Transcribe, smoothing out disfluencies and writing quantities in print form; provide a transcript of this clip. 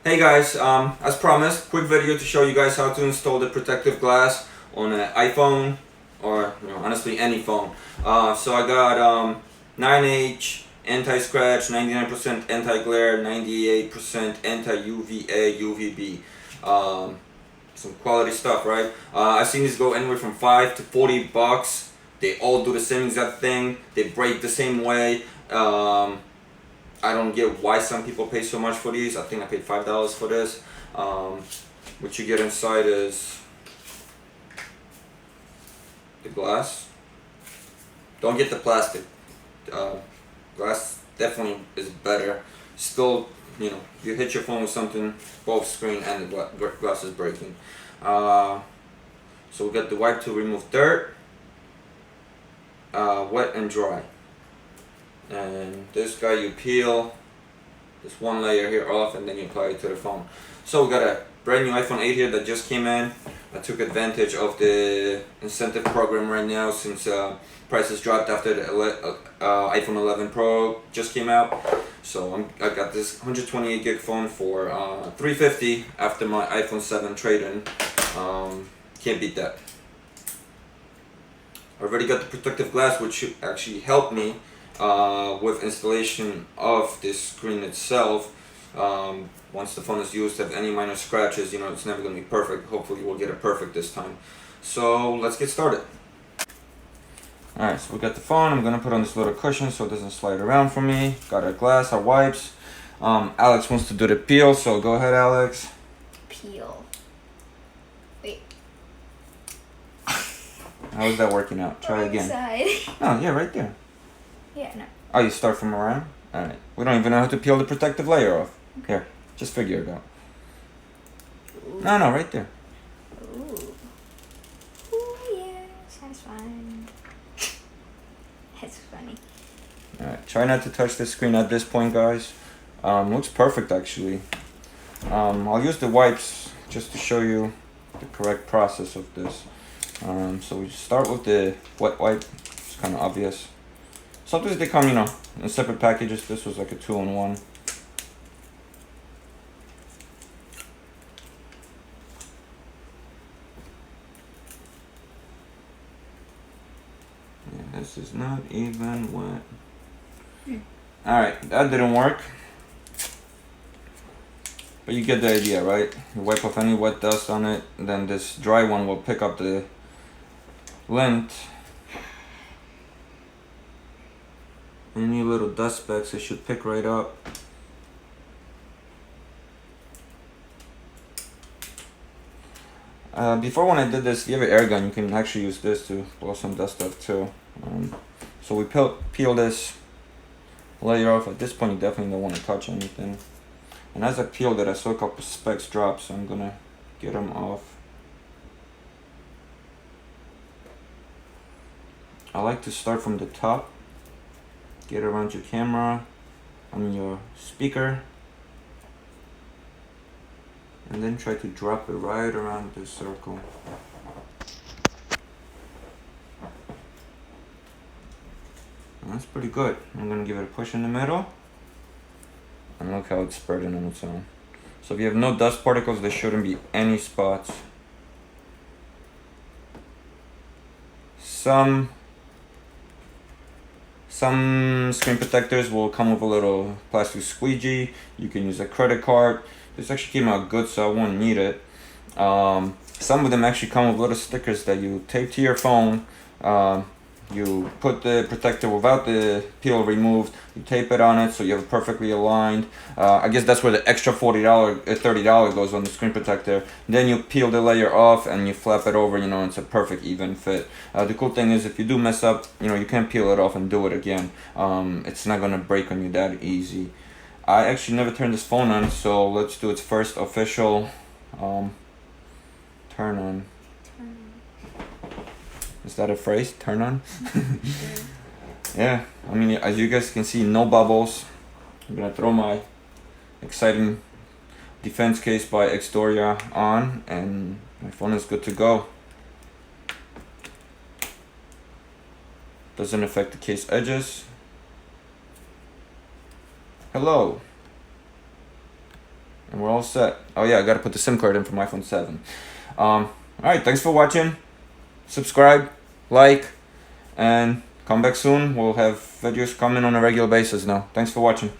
Hey guys, as promised, quick video to show you guys how to install the protective glass on an iPhone or honestly any phone. So I got 9H anti-scratch, 99% anti-glare, 98% anti-UVA, UVB. Some quality stuff, right? I've seen these go anywhere from $5 to $40. They all do the same exact thing. They break the same way. I don't get why some people pay so much for these. I think I paid $5 for this. What you get inside is the glass. Don't get the plastic. Glass definitely is better. Still, you hit your phone with something, both screen and the glass is breaking. So we got the wipe to remove dirt, wet and dry. And this guy, you peel this one layer here off and then you apply it to the phone. So we got a brand new iPhone 8 here that just came in. I took advantage of the incentive program right now since prices dropped after the iPhone 11 Pro just came out. So I got this 128 gig phone for $350 after my iPhone 7 trade-in. Can't beat that. I already got the protective glass, which should actually help me with installation of this screen itself. Once the phone is used, have any minor scratches, it's never going to be perfect. Hopefully we'll get it perfect this time. So let's get started. Alright, so we got the phone. I'm going to put on this little cushion so it doesn't slide around for me. Got our glass, our wipes. Alex wants to do the peel, so go ahead, Alex. Peel. Wait. How is that working out? Try again. Side. Oh, yeah, right there. Yeah, no. Oh, you start from around? Alright. We don't even know how to peel the protective layer off. Okay. Here, just figure it out. Ooh. No, right there. Ooh. Ooh, yeah. Satisfying. That's funny. Alright, try not to touch the screen at this point, guys. Looks perfect, actually. I'll use the wipes just to show you the correct process of this. So we start with the wet wipe. It's kind of obvious. Sometimes they come, in separate packages. This was like a 2-in-1. Yeah, this is not even wet. Alright, that didn't work. But you get the idea, right? You wipe off any wet dust on it, then this dry one will pick up the lint. Any little dust specks it should pick right up. Before, when I did this, if you have an air gun, you can actually use this to blow some dust off too. So we peel this layer off. At this point, you definitely don't want to touch anything. And as I peeled it, I saw a couple specks drop, so I'm gonna get them off. I like to start from the top. Get around your camera, your speaker, and then try to drop it right around this circle. And that's pretty good. I'm gonna give it a push in the middle, and look how it's spreading on its own. So if you have no dust particles, there shouldn't be any spots. Some screen protectors will come with a little plastic squeegee. You can use a credit card. This actually came out good, so I won't need it. Some of them actually come with little stickers that you tape to your phone. You put the protector without the peel removed. You tape it on it so you have it perfectly aligned. I guess that's where the extra $30 goes on the screen protector. Then you peel the layer off and you flap it over. It's a perfect even fit. The cool thing is if you do mess up, you can't peel it off and do it again. It's not gonna break on you that easy. I actually never turned this phone on, so let's do its first official turn on. Is that a phrase? Turn on? Yeah, as you guys can see, no bubbles. I'm gonna throw my exciting defense case by Extoria on, and my phone is good to go. Doesn't affect the case edges. Hello. and we're all set. Oh yeah, I gotta put the SIM card in for my iPhone 7. Alright, thanks for watching. Subscribe, like, and come back soon. We'll have videos coming on a regular basis now. Thanks for watching.